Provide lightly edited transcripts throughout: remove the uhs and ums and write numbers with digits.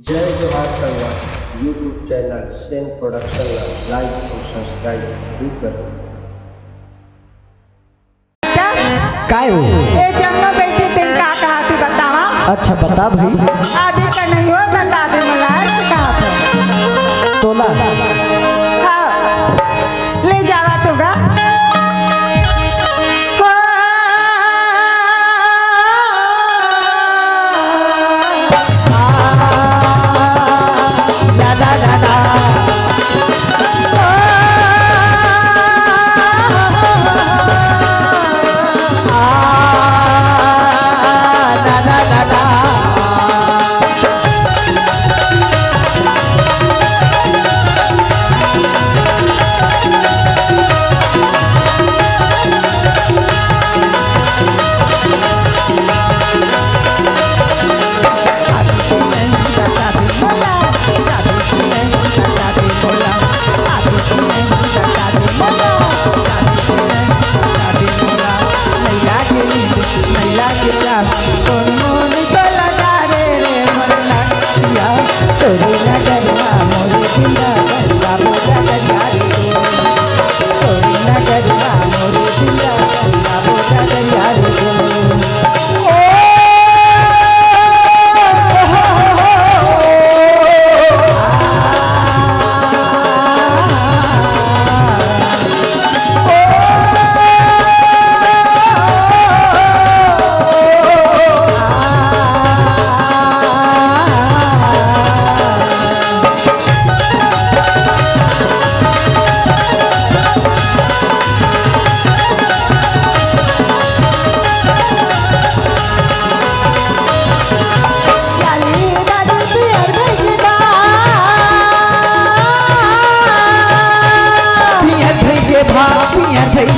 जय जोहार Sangwan YouTube channel Sen production like और सब्सक्राइब जरूर करें। काय हो? ए जंगल बैठी तेन का कहा थी बतावा। अच्छा बता भाई। अभी का नहीं हो बता दे मला से कहा था तोला हाँ ले जावा तो गा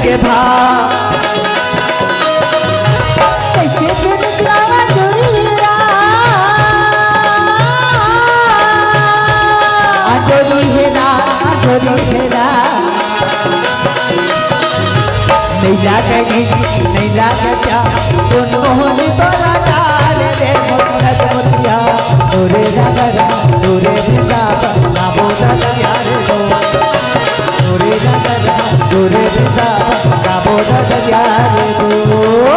के भा कैसे के निकलावा जोरीरा आजोरी हेरा नहीं लागे क्या दोनों होने तोला डाल दे मोहब्बत मोतिया तोरे नगर तोरे बिना नामो दरिया रे दो तोरे नगर तोरे बिना नामो दरिया रे दो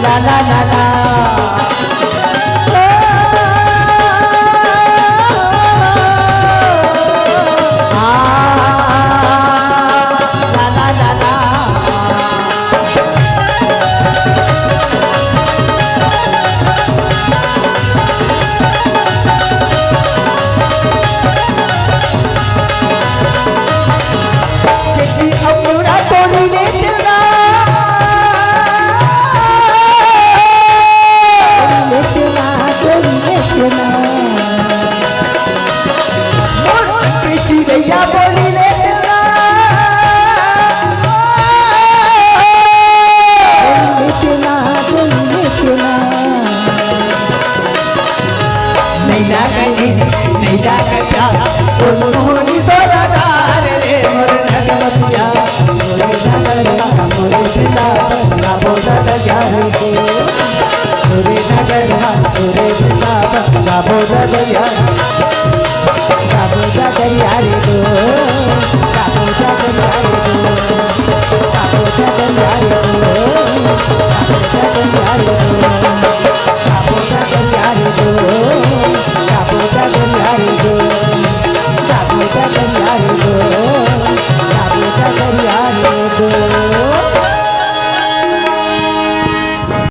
ला ला ला ला Hare